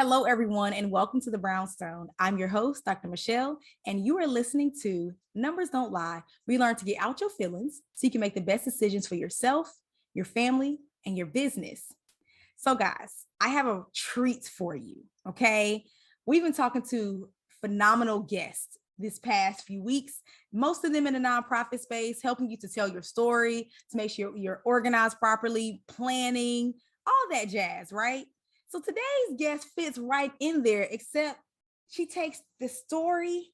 Hello, everyone, and welcome to the Brownstone. I'm your host, Dr. Michele, and you are listening to Numbers Don't Lie. We learn to get out your feelings so you can make the best decisions for yourself, your family, and your business. So, guys, I have a treat for you, okay? We've been talking to phenomenal guests this past few weeks, most of them in the nonprofit space, helping you to tell your story, to make sure you're organized properly, planning, all that jazz, right? So today's guest fits right in there, except she takes the story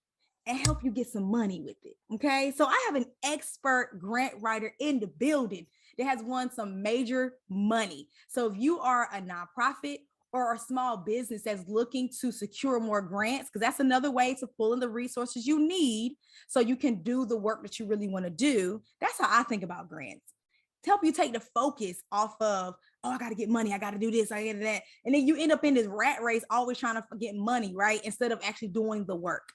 and help you get some money with it. Okay. So I have an expert grant writer in the building that has won some major money. So if you are a nonprofit or a small business that's looking to secure more grants, because that's another way to pull in the resources you need so you can do the work that you really want to do. That's how I think about grants. To help you take the focus off of, oh, I got to get money. I got to do this. I got to do that. And then you end up in this rat race, always trying to get money, right? Instead of actually doing the work.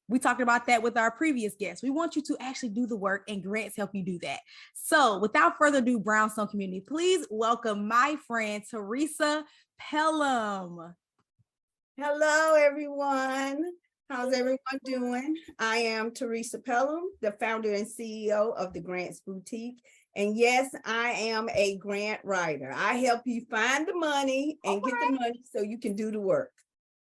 We talked about that with our previous guests. We want you to actually do the work, and grants help you do that. So without further ado, Brownstone community, please welcome my friend, Theresa Pelham. Hello, everyone. How's everyone doing? I am Theresa Pelham, the founder and CEO of the Grants Boutique. And yes, I am a grant writer. I help you find the money and get the money so you can do the work.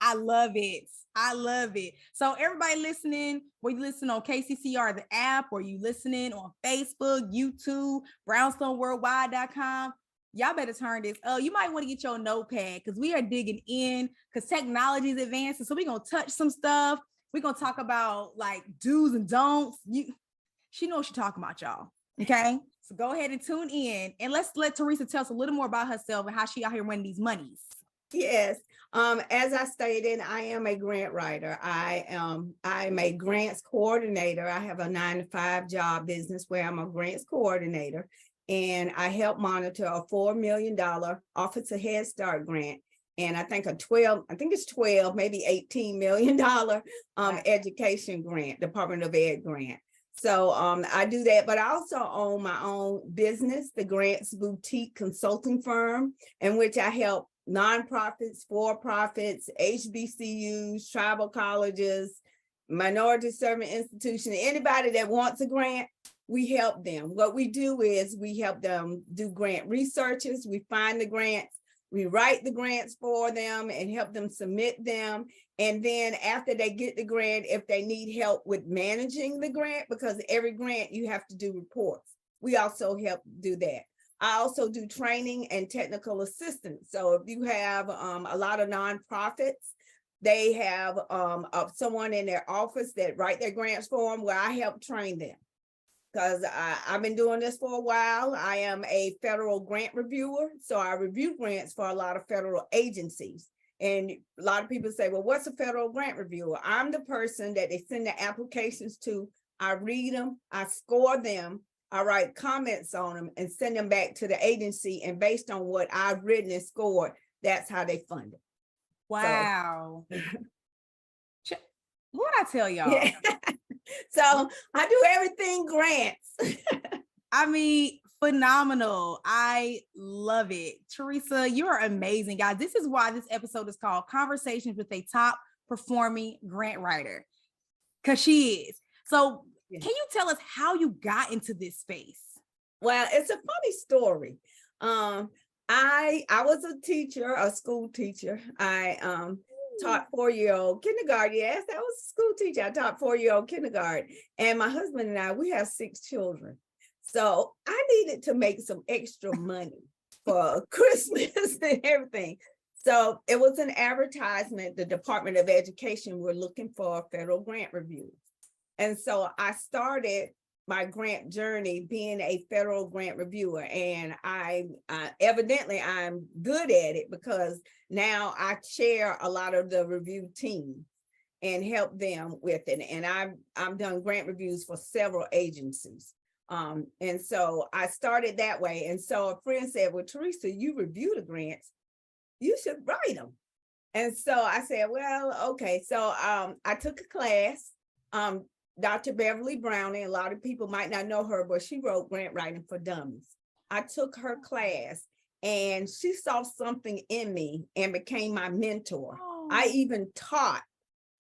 I love it. I love it. So everybody listening, whether you listen on KCCR, the app, or you listening on Facebook, YouTube, brownstoneworldwide.com, y'all better turn this. You might want to get your notepad because we are digging in because technology is advancing. So we're going to touch some stuff. We're going to talk about like do's and don'ts. She knows what she's talking about, y'all. Okay. So go ahead and tune in and let's let Teresa tell us a little more about herself and how she out here winning these monies. Yes. As I stated, I am a grant writer. I'm a grants coordinator. I have a 9-to-5 job business where I'm a grants coordinator, and I help monitor a $4 million Office of Head Start grant. And I think it's 12, maybe $18 million education grant, Department of Ed grant. So I do that, but I also own my own business, the Grants Boutique Consulting Firm, in which I help nonprofits, for-profits, HBCUs, tribal colleges, minority serving institutions, anybody that wants a grant, we help them. What we do is we help them do grant researches, we find the grants, we write the grants for them and help them submit them. And then after they get the grant, if they need help with managing the grant, because every grant you have to do reports, we also help do that. I also do training and technical assistance. So if you have a lot of nonprofits, they have someone in their office that write their grants for them where I help train them. Because I've been doing this for a while. I am a federal grant reviewer. So I review grants for a lot of federal agencies. And a lot of people say, well, what's a federal grant reviewer? I'm the person that they send the applications to. I read them, I score them, I write comments on them and send them back to the agency. And based on what I've written and scored, that's how they fund it. Wow. So, what I tell y'all? Yeah. So I do everything grants. I mean, phenomenal. I love it. Teresa, you're amazing, guys. This is why this episode is called Conversations with a Top Performing Grant Writer, because she is. So can you tell us how you got into this space? Well, it's a funny story. I was a teacher, a school teacher. I taught 4-year-old kindergarten. Yes, I was a school teacher. I taught 4-year-old kindergarten. And my husband and I, we have 6 children. So I needed to make some extra money for Christmas and everything. So it was an advertisement. The Department of Education were looking for federal grant reviews. And so I started my grant journey being a federal grant reviewer. And I evidently I'm good at it because now I chair a lot of the review team and help them with it. And I've done grant reviews for several agencies. And so I started that way. And so a friend said, well, Teresa, you review the grants, you should write them. And so I said, well, okay. So I took a class. Dr. Beverly Browning, a lot of people might not know her, but she wrote Grant Writing for Dummies. I took her class and she saw something in me and became my mentor. Oh. I even taught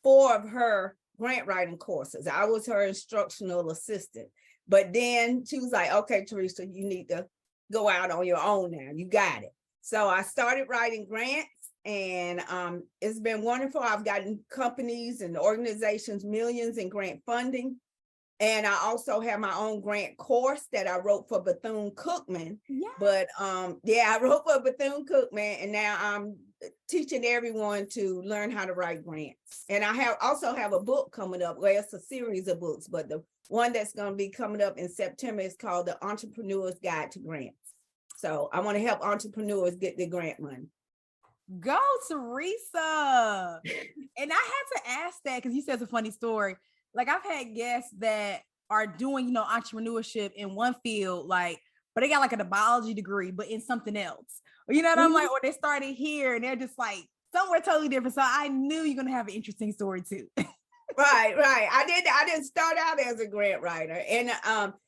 4 of her grant writing courses. I was her instructional assistant. But then she was like, okay, Teresa, you need to go out on your own now. You got it. So I started writing grants, and it's been wonderful. I've gotten companies and organizations millions in grant funding. And I also have my own grant course that I wrote for Bethune-Cookman. Yeah. But I wrote for Bethune-Cookman, and now I'm teaching everyone to learn how to write grants. And I also have a book coming up. Well, it's a series of books, but the one that's going to be coming up in September is called The Entrepreneur's Guide to Grants. So I want to help entrepreneurs get their grant money. Go, Teresa. And I had to ask that because you said it's a funny story. Like, I've had guests that are doing, entrepreneurship in one field, like, but they got like a biology degree, but in something else. You know what I'm like? Or they started here and they're just like somewhere totally different. So I knew you're gonna have an interesting story too. Right. I didn't start out as a grant writer. And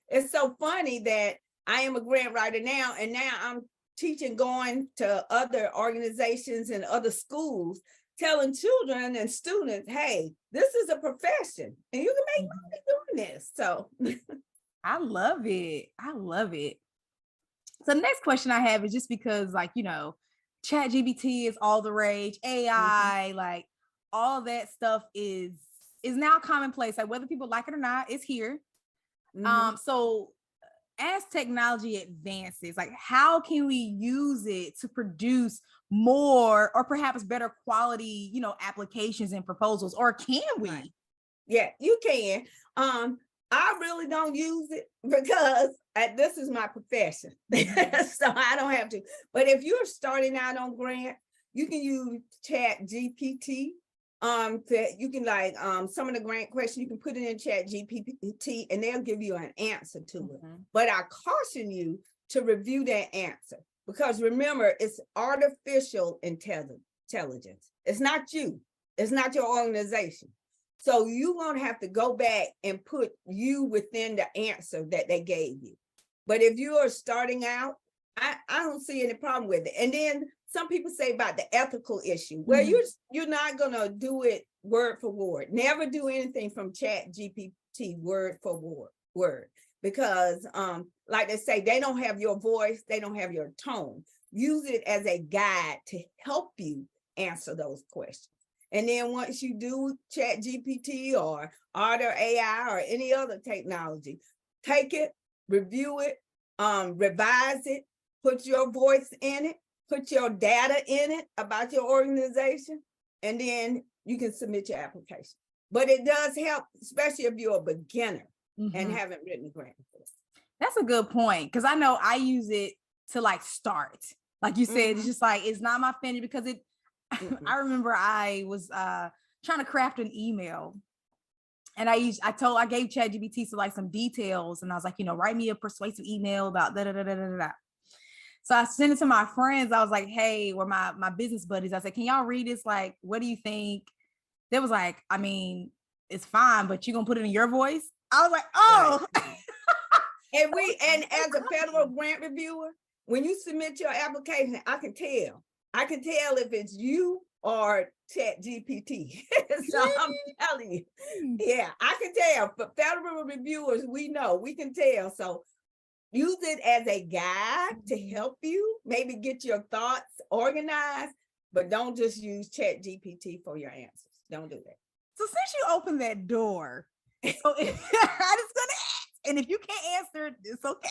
it's so funny that I am a grant writer now, and now I'm teaching, going to other organizations and other schools, telling children and students, hey, this is a profession and you can make money doing this. So I love it. So the next question I have is just because, like, Chat GPT is all the rage, AI, like all that stuff is now commonplace. Like, whether people like it or not, it's here. So as technology advances, like, how can we use it to produce more or perhaps better quality, applications and proposals, or can we? Right. Yeah, you can. I really don't use it because this is my profession. So I don't have to. But if you're starting out on grant, you can use Chat GPT. You can some of the grant questions, you can put it in Chat GPT and they'll give you an answer to it. But I caution you to review that answer, because remember, it's artificial intelligence. It's not you. It's not your organization. So you're going to have to go back and put you within the answer that they gave you. But if you are starting out, I don't see any problem with it. And then some people say about the ethical issue. Well, you're not going to do it word for word. Never do anything from Chat GPT word for word. Because like they say, they don't have your voice. They don't have your tone. Use it as a guide to help you answer those questions. And then once you do Chat GPT or Otter AI or any other technology, take it, review it, revise it, put your voice in it, put your data in it about your organization, and then you can submit your application. But it does help, especially if you're a beginner and haven't written a grant before. That's a good point, because I know I use it to like start. Like you said, it's just like, it's not my finish, because it, I remember I was trying to craft an email, and I gave ChatGPT some details, and I was like, write me a persuasive email about da da da da da da. So I sent it to my friends. I was like, hey, or my business buddies. I said, can y'all read this? Like, what do you think? They was like, I mean, it's fine, but you're gonna put it in your voice? I was like, oh. Right. and as a federal grant reviewer, when you submit your application, I can tell if it's you or Chat GPT. So I'm telling you, yeah, I can tell. For federal reviewers, we can tell. So use it as a guide to help you, maybe get your thoughts organized, but don't just use Chat GPT for your answers. Don't do that. So since you opened that door, so I'm just gonna ask, and if you can't answer, it's okay.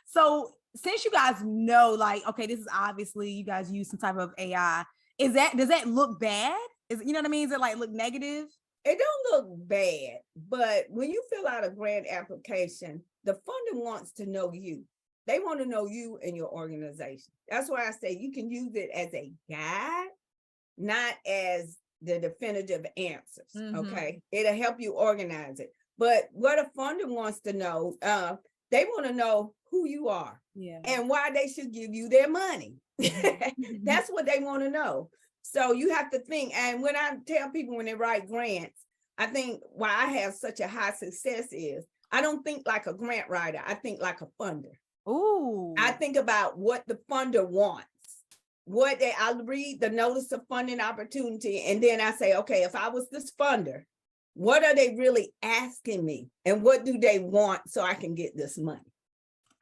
So since you guys know, like, okay, this is obviously you guys use some type of AI. Does that look bad? You know what I mean? Is it like look negative? It don't look bad, but when you fill out a grant application, the funder wants to know you. They want to know you and your organization. That's why I say you can use it as a guide, not as the definitive answers. Okay, it'll help you organize it. But what a funder wants to know, they want to know who you are and why they should give you their money. That's what they want to know. So you have to think. And when I tell people when they write grants, I think why I have such a high success is I don't think like a grant writer. I think like a funder. Ooh. I think about what the funder wants. I read the notice of funding opportunity, and then I say, okay, if I was this funder, what are they really asking me? And what do they want so I can get this money?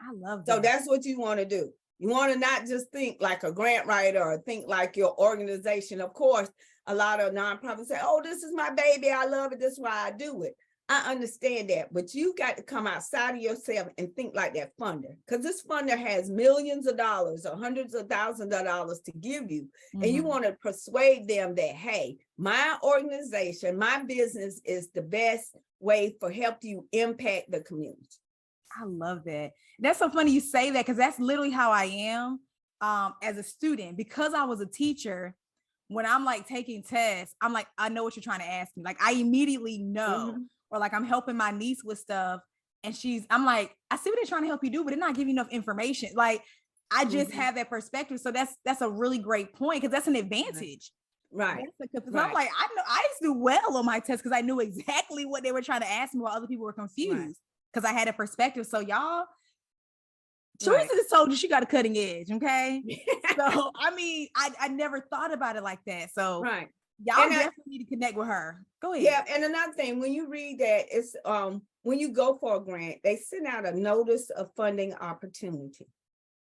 I love that. So that's what you want to do. You want to not just think like a grant writer or think like your organization. Of course, a lot of nonprofits say, oh, this is my baby. I love it. This is why I do it. I understand that, but you got to come outside of yourself and think like that funder, because this funder has millions of dollars or hundreds of thousands of dollars to give you. And you want to persuade them that, hey, my organization, my business is the best way for help you impact the community. I love that. That's so funny you say that, because that's literally how I am as a student. Because I was a teacher, when I'm like taking tests, I'm like, I know what you're trying to ask me. Like I immediately know. Or like I'm helping my niece with stuff and I'm like, I see what they're trying to help you do, but they're not giving you enough information. Like I just have that perspective. So that's a really great point, because that's an advantage. Right. So I'm like, I know I used to do well on my test because I knew exactly what they were trying to ask me while other people were confused, because I had a perspective. So y'all, Teresa just told you she got a cutting edge. Okay. So I mean, I never thought about it like that. So y'all definitely need to connect with her. Go ahead. Yeah, and another thing, when you read that, it's when you go for a grant, they send out a notice of funding opportunity.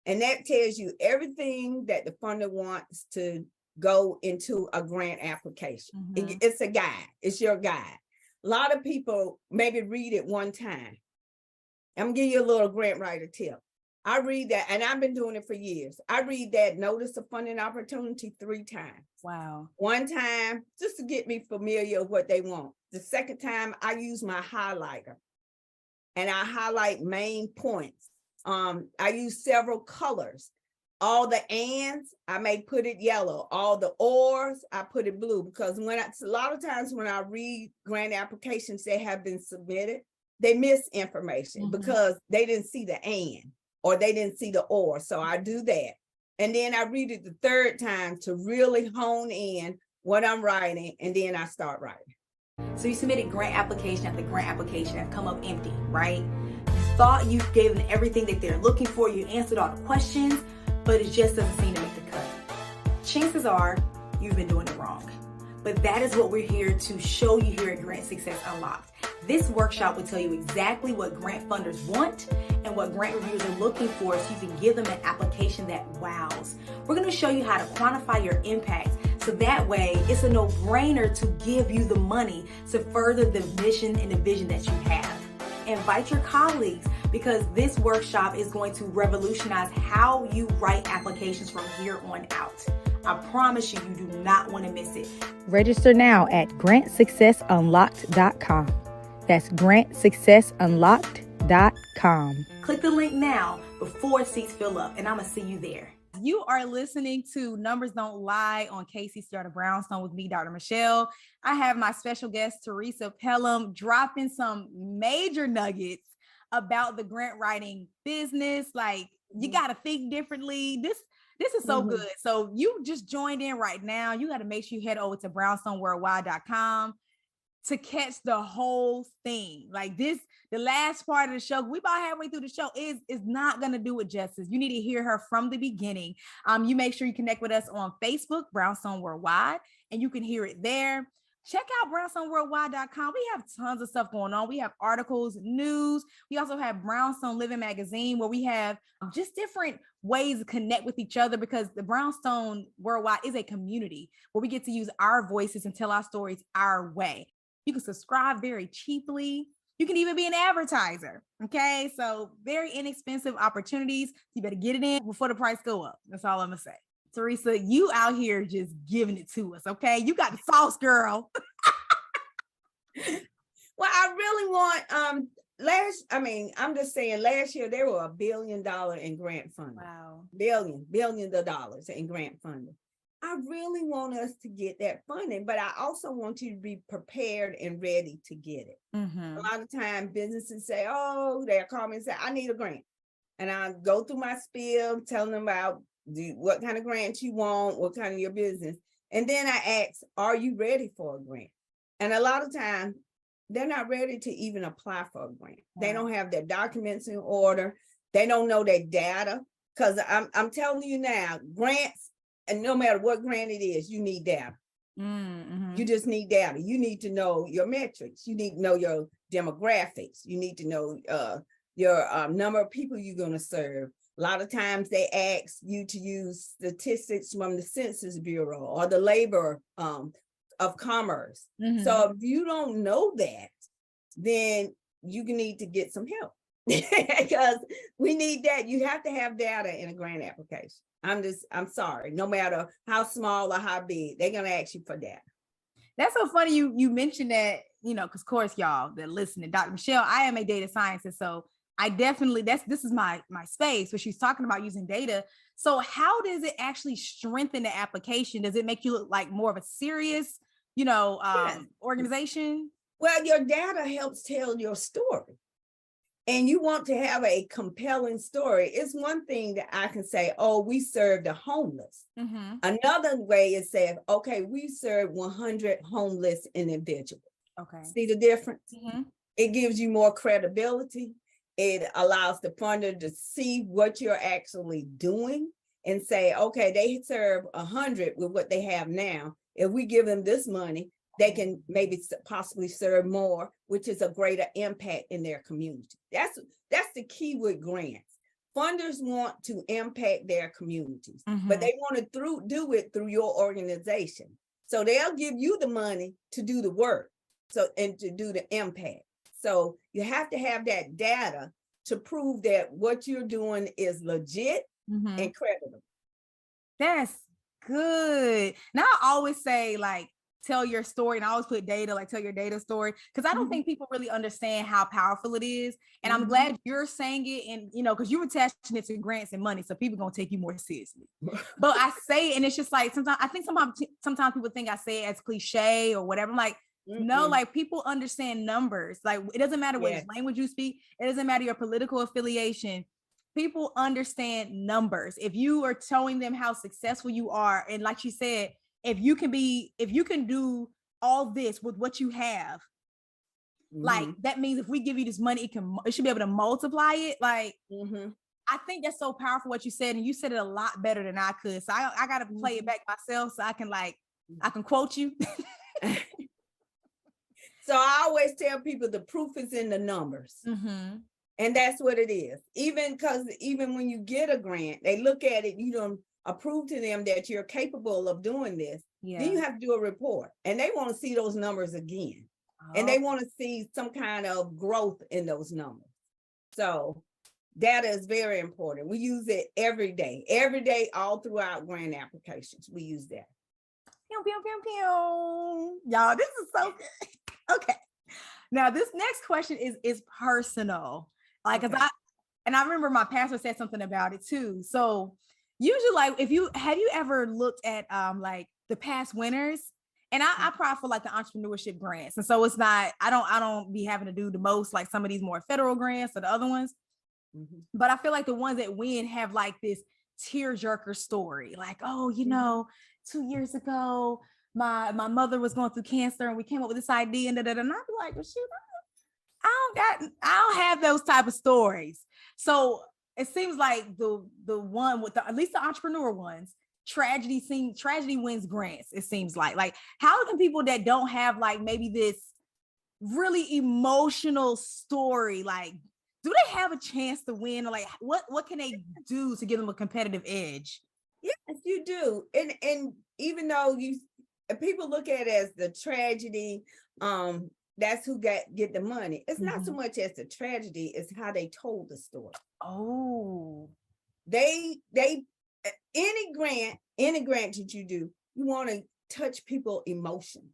And that tells you everything that the funder wants to go into a grant application. It's a guide. It's your guide. A lot of people maybe read it one time. I'm gonna give you a little grant writer tip. I read that, and I've been doing it for years. I read that notice of funding opportunity 3 times. Wow. One time, just to get me familiar with what they want. The second time, I use my highlighter, and I highlight main points. I use several colors. All the ands, I may put it yellow. All the ors, I put it blue, because a lot of times when I read grant applications that have been submitted, they miss information because they didn't see the and, or they didn't see the or. So I do that. And then I read it the 3rd time to really hone in what I'm writing. And then I start writing. So you submitted grant application after grant application have come up empty, right? You thought you gave them everything that they're looking for. You answered all the questions, but it just doesn't seem to make the cut. Chances are you've been doing it wrong. But that is what we're here to show you here at Grant Success Unlocked. This workshop will tell you exactly what grant funders want and what grant reviewers are looking for, so you can give them an application that wows. We're going to show you how to quantify your impact, so that way it's a no-brainer to give you the money to further the mission and the vision that you have. Invite your colleagues, because this workshop is going to revolutionize how you write applications from here on out. I promise you, you do not want to miss it. Register now at grantsuccessunlocked.com. That's grantsuccessunlocked.com. Click the link now before seats fill up, and I'm going to see you there. You are listening to Numbers Don't Lie on KCCR the Brownstone with me, Dr. Michele. I have my special guest, Theresa Pelham, dropping some major nuggets about the grant writing business. Like, you got to think differently. This is so good. So you just joined in right now. You got to make sure you head over to brownstoneworldwide.com to catch the whole thing. Like this, the last part of the show, we about halfway through the show, is not going to do it justice. You need to hear her from the beginning. You make sure you connect with us on Facebook, Brownstone Worldwide, and you can hear it there. Check out brownstoneworldwide.com. We have tons of stuff going on. We have articles, news. We also have Brownstone Living Magazine, where we have just different ways to connect with each other, because the Brownstone Worldwide is a community where we get to use our voices and tell our stories our way. You can subscribe very cheaply. You can even be an advertiser. Okay. So very inexpensive opportunities. You better get it in before the price go up. That's all I'm going to say. Teresa, you out here just giving it to us. Okay. You got the sauce, girl. Well, I really want, I'm just saying, last year there were $1 billion in grant funding. Wow. Billions of dollars in grant funding. I really want us to get that funding, but I also want you to be prepared and ready to get it. A lot of times businesses say, oh, they'll call me and say, I need a grant. And I go through my spiel, telling them about what kind of grant you want, what kind of your business. And then I ask, are you ready for a grant? And a lot of times they're not ready to even apply for a grant. They don't have their documents in order. They don't know their data. Because I'm telling you now, grants, and no matter what grant it is, you need data. Mm-hmm. You just need data. You need to know your metrics. You need to know your demographics. You need to know your number of people you're going to serve. A lot of times they ask you to use statistics from the Census Bureau or the Labor of Commerce. Mm-hmm. So if you don't know that, then you need to get some help because we need that. You have to have data in a grant application. I'm sorry, no matter how small or how big, they're going to ask you for data. That's so funny you mentioned that, because of course, y'all that listening, Dr. Michele, I am a data scientist. So I definitely, this is my space where she's talking about using data. So how does it actually strengthen the application? Does it make you look like more of a serious, Yes. organization? Well, your data helps tell your story. And you want to have a compelling story. It's one thing that I can say, oh, we serve the homeless. Mm-hmm. Another way is say, okay, we serve 100 homeless individuals. Okay. See the difference? Mm-hmm. It gives you more credibility. It allows the funder to see what you're actually doing and say, okay, they serve 100 with what they have now. If we give them this money, they can maybe possibly serve more, which is a greater impact in their community. That's the key with grants. Funders want to impact their communities, but they want to do it through your organization. So they'll give you the money to do the work, and to do the impact. So you have to have that data to prove that what you're doing is legit and credible. That's good. Now I always say, like, tell your story, and I always put data, like tell your data story, because I don't think people really understand how powerful it is. And I'm glad you're saying it, and because you're attaching it to grants and money, so people gonna take you more seriously. But I say, and it's just like sometimes people think I say it as cliche or whatever. I'm like, no, like people understand numbers. Like it doesn't matter which language you speak, it doesn't matter your political affiliation. People understand numbers. If you are showing them how successful you are, and like she said, if you can do all this with what you have, like that means if we give you this money, it should be able to multiply it. Like I think that's so powerful what you said, and you said it a lot better than I could. So I got to play it back myself so I can quote you. So I always tell people the proof is in the numbers. And that's what it is. Even when you get a grant, they look at it, you don't approve to them that you're capable of doing this. Then you have to do a report, and they want to see those numbers again. And they want to see some kind of growth in those numbers. So data is very important. We use it every day, all throughout grant applications. We use that. Pew, pew, pew, pew. Y'all, this is so good. Okay. Now, this next question is personal. Like, I remember my pastor said something about it too. So usually, like, have you ever looked at like the past winners? And I probably for like the entrepreneurship grants. And so it's not, I don't be having to do the most like some of these more federal grants or the other ones. But I feel like the ones that win have like this tearjerker story. Like, oh, 2 years ago, my mother was going through cancer and we came up with this idea and I'd be like, well, shoot, I don't have those type of stories. So it seems like the one with at least the entrepreneur ones, tragedy wins grants. It seems like how can people that don't have like maybe this really emotional story, like, do they have a chance to win? Or like what can they do to give them a competitive edge? Yes, you do. And even though people look at it as the tragedy, that's who get the money. It's not so much as the tragedy, it's how they told the story. Oh, they any grant that you do, you want to touch people's emotions.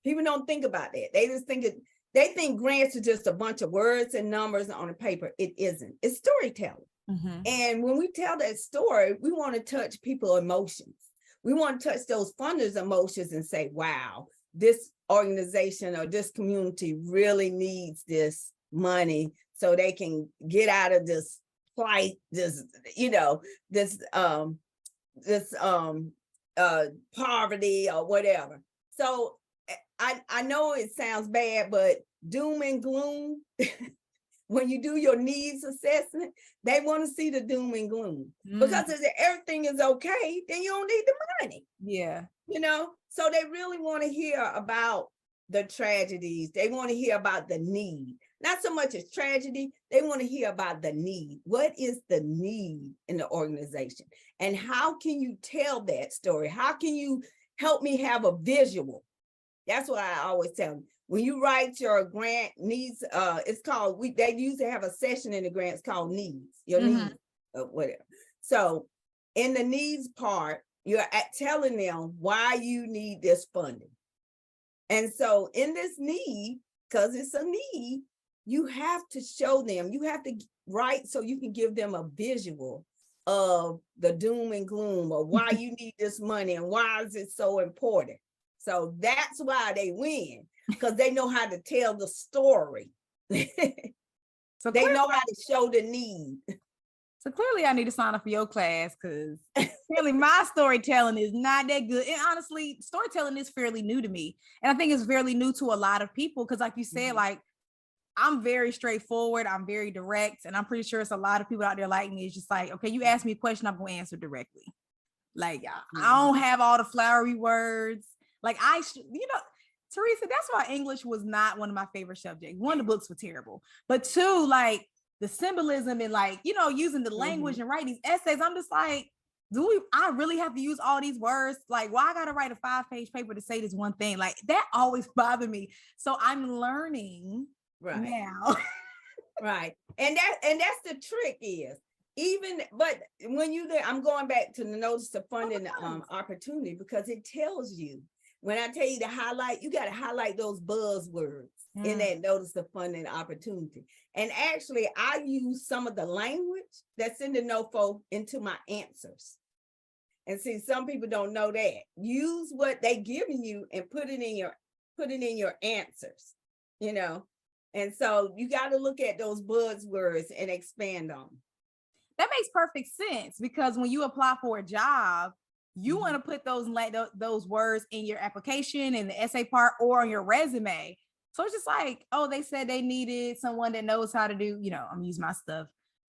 People don't think about that. They just they think grants are just a bunch of words and numbers on a paper. It isn't. It's storytelling. And when we tell that story, we want to touch people's emotions. We want to touch those funders' emotions and say, wow, this organization or this community really needs this money so they can get out of this plight, this poverty or whatever. So I know it sounds bad, but doom and gloom when you do your needs assessment, they want to see the doom and gloom. Because if everything is okay, then you don't need the money. Yeah. So they really want to hear about the tragedies. They want to hear about the need. Not so much as tragedy, they want to hear about the need. What is the need in the organization? And how can you tell that story? How can you help me have a visual? That's what I always tell them. When you write your grant needs, it's called, they usually have a session in the grants called needs, your needs, or whatever. So in the needs part, you're telling them why you need this funding. And so in this need, because it's a need, you have to show them, you have to write so you can give them a visual of the doom and gloom of why you need this money and why is it so important. So that's why they win, because they know how to tell the story. So they know how to show the need. So clearly I need to sign up for your class, because clearly my storytelling is not that good. And honestly, storytelling is fairly new to me. And I think it's fairly new to a lot of people, because like you said, like, I'm very straightforward. I'm very direct. And I'm pretty sure it's a lot of people out there like me. It's just like, okay, you ask me a question, I'm going to answer directly. Like, I don't have all the flowery words. Like Teresa, that's why English was not one of my favorite subjects. One, the books were terrible. But two, like the symbolism and like, using the language and writing these essays, I'm just like, I really have to use all these words? Like, why I got to write a 5-page paper to say this one thing? Like, that always bothered me. So I'm learning now. Right. And that's the trick is, but when I'm going back to the notice of funding opportunity, because it tells you, when I tell you to highlight, you got to highlight those buzzwords in that notice of funding opportunity. And actually, I use some of the language that's in the NOFO into my answers. And see, some people don't know that. Use what they giving you and put it in your answers, And so you got to look at those buzzwords and expand on them. That makes perfect sense, because when you apply for a job, you want to put those words in your application, in the essay part, or on your resume. So it's just like, oh, they said they needed someone that knows how to do, I'm using my stuff,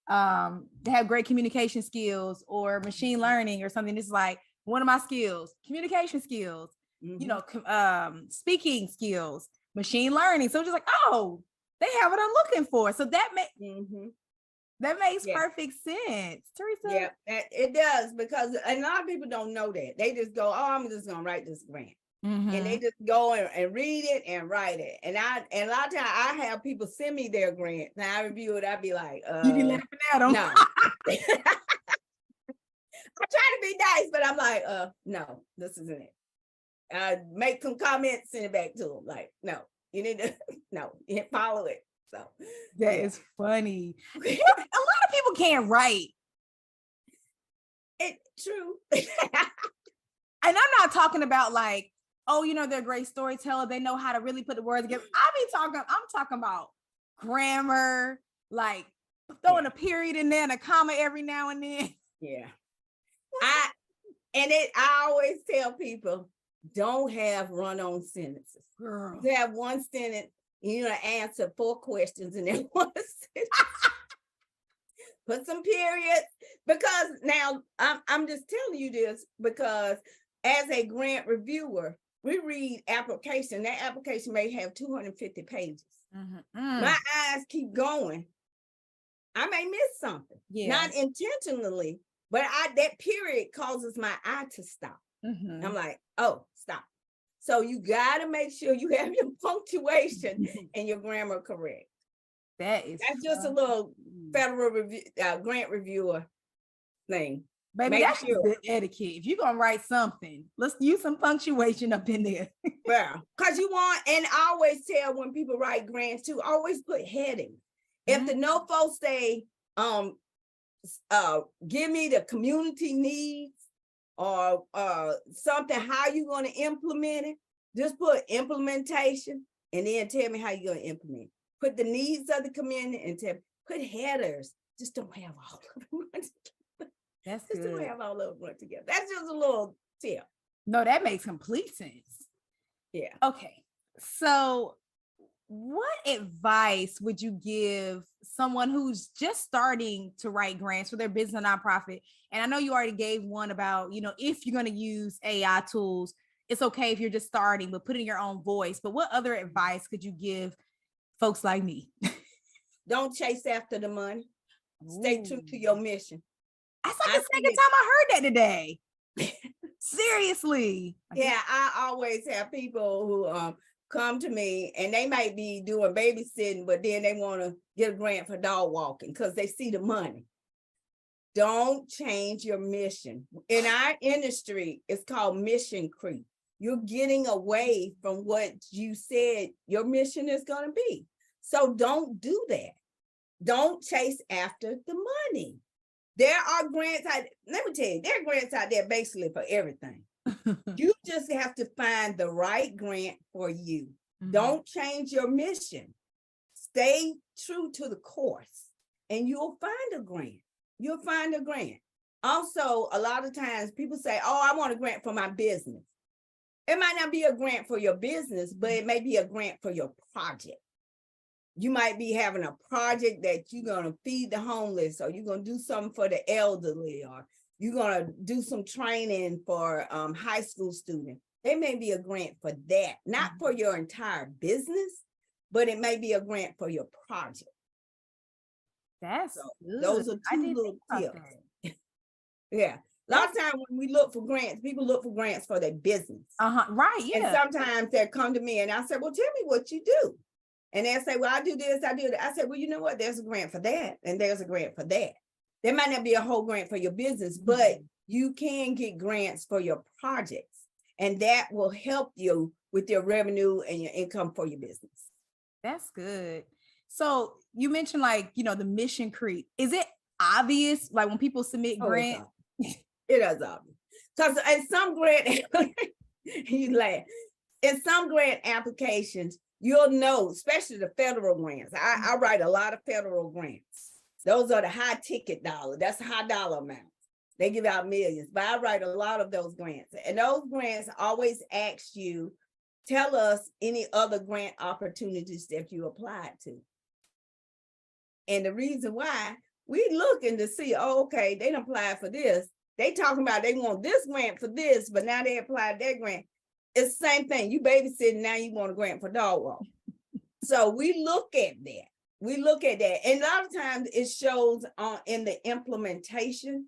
to have great communication skills or machine learning or something. It's like, one of my skills, communication skills, speaking skills, machine learning. So it's just like, oh, they have what I'm looking for. So that makes perfect sense, Teresa. Yeah, it does, because a lot of people don't know that. They just go, oh, I'm just going to write this grant. And they just go and read it and write it. And a lot of times I have people send me their grant and I review it. I'd be like, you be laughing at them. No. I try to be nice, but I'm like, no, this isn't it. Make some comments, send it back to them. Like, no, you need to follow it. So that is funny. A lot of people can't write. It's true. And I'm not talking about like, oh, they're a great storyteller. They know how to really put the words together. I'm talking about grammar, like throwing a period in there and a comma every now and then. Yeah. I always tell people, don't have run-on sentences. Girl. You have one sentence, answer 4 questions in that one sentence. Put some periods, because now I'm just telling you this because as a grant reviewer, we read application. That application may have 250 pages. My eyes keep going. I may miss something, not intentionally, but that period causes my eye to stop. I'm like, oh, stop. So you got to make sure you have your punctuation and your grammar correct. That's just a little federal grant reviewer thing. Baby, that's good etiquette. If you're gonna write something, let's use some punctuation up in there. Yeah, because and I always tell when people write grants too, always put headings. If the NOFO say, give me the community needs or something, how you going to implement it, just put implementation and then tell me how you're going to implement it. Put the needs of the community and put headers. Just don't have all of them run together. That's just good. Don't have all of them run together. That's just a little tip. No, that makes complete sense. Yeah. Okay. So what advice would you give someone who's just starting to write grants for their business or nonprofit? And I know you already gave one about, if you're going to use AI tools, it's okay if you're just starting, but put in your own voice. But what other advice could you give folks like me? Don't chase after the money. Stay true to your mission. That's like the second time I heard that today. Seriously. Yeah, I always have people who come to me and they might be doing babysitting, but then they want to get a grant for dog walking because they see the money. Don't change your mission. In our industry, it's called mission creep. You're getting away from what you said your mission is going to be. So don't do that. Don't chase after the money. There are grants out, let me tell you, there are grants out there basically for everything. You just have to find the right grant for you. Mm-hmm. Don't change your mission. Stay true to the course and you'll find a grant. You'll find a grant. Also, a lot of times people say, oh, I want a grant for my business. It might not be a grant for your business, but it may be a grant for your project. You might be having a project that you're going to feed the homeless, or you're going to do something for the elderly, or you're going to do some training for high school students. There may be a grant for that, not for your entire business, but it may be a grant for your project. That's so good. Those are two little tips. Yeah. A lot of times when we look for grants, people look for grants for their business. Right. Yeah. And sometimes they come to me and I say, well, tell me what you do. And they'll say, well, I do this, I do that. I said, well, you know what? There's a grant for that. And there's a grant for that. There might not be a whole grant for your business, but you can get grants for your projects. And that will help you with your revenue and your income for your business. That's good. So you mentioned the mission creep. Is it obvious? Like when people submit grants? It is obvious. Because in some grant, you laugh. In some grant applications, you'll know, especially the federal grants. I write a lot of federal grants. Those are the high ticket dollar. That's a high dollar amount. They give out millions, but I write a lot of those grants. And those grants always ask you, tell us any other grant opportunities that you applied to. And the reason why, we looking to see, oh, okay, they done applied for this. They talking about they want this grant for this, but now they applied that grant. It's the same thing. You babysitting, now you want a grant for dog walk. So we look at that. We look at that. And a lot of times it shows in the implementation.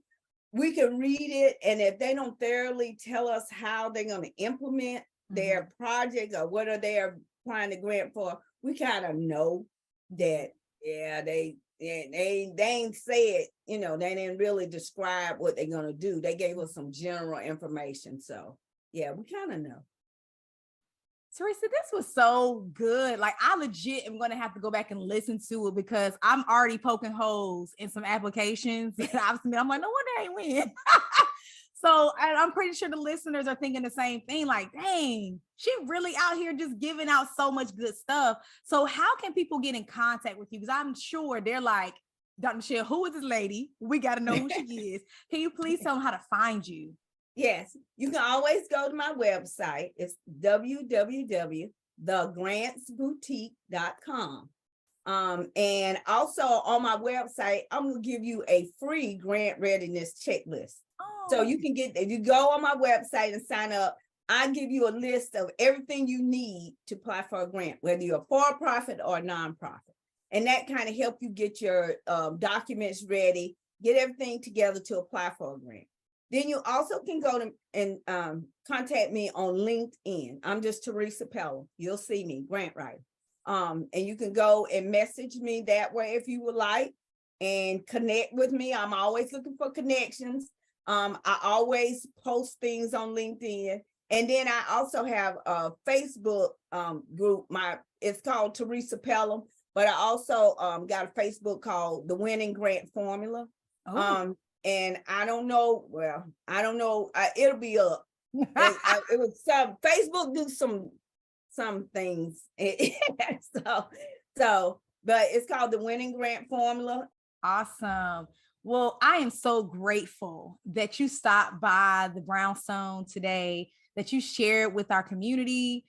We can read it. And if they don't thoroughly tell us how they're going to implement their project or what are they applying the grant for, we kind of know that, yeah, they ain't said, they didn't really describe what they're going to do. They gave us some general information. So yeah, we kind of know. Teresa, this was so good. Like, I legit am going to have to go back and listen to it because I'm already poking holes in some applications. I'm like, no wonder I ain't win. So I'm pretty sure the listeners are thinking the same thing. Like, dang, she really out here just giving out so much good stuff. So how can people get in contact with you? Because I'm sure they're like, Dr. Michele, who is this lady? We got to know who she is. Can you please tell them how to find you? Yes, you can always go to my website. It's www.thegrantsboutique.com. And also on my website, I'm going to give you a free grant readiness checklist. So you can if you go on my website and sign up, I give you a list of everything you need to apply for a grant, whether you're a for-profit or a nonprofit. And that kind of help you get your documents ready, get everything together to apply for a grant. Then you also can go to and contact me on LinkedIn. I'm just Theresa Pelham. You'll see me, grant writer. And you can go and message me that way if you would like and connect with me. I'm always looking for connections. I always post things on LinkedIn. And then I also have a Facebook group. It's called Theresa Pelham, but I also got a Facebook called The Winning Grant Formula. And I don't know. Well, I don't know. It'll be up. It was some Facebook do some things. so, but it's called The Winning Grant Formula. Awesome. Well, I am so grateful that you stopped by the Brownstone today, that you shared with our community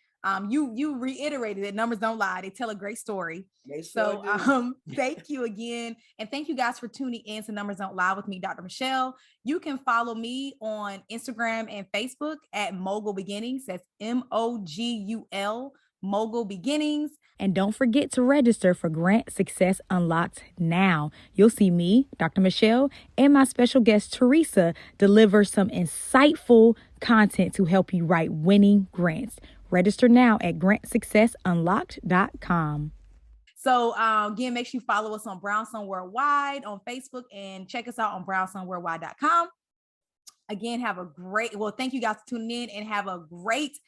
You reiterated that numbers don't lie. They tell a great story. They sure do. Thank you again. And thank you guys for tuning in to Numbers Don't Lie with me, Dr. Michele. You can follow me on Instagram and Facebook at Mogul Beginnings. That's MOGUL, Mogul Beginnings. And don't forget to register for Grant Success Unlocked now. You'll see me, Dr. Michele, and my special guest, Teresa, deliver some insightful content to help you write winning grants. Register now at grantsuccessunlocked.com. So again, make sure you follow us on Brownstone Worldwide on Facebook and check us out on brownstonworldwide.com. Again, thank you guys for tuning in and have a great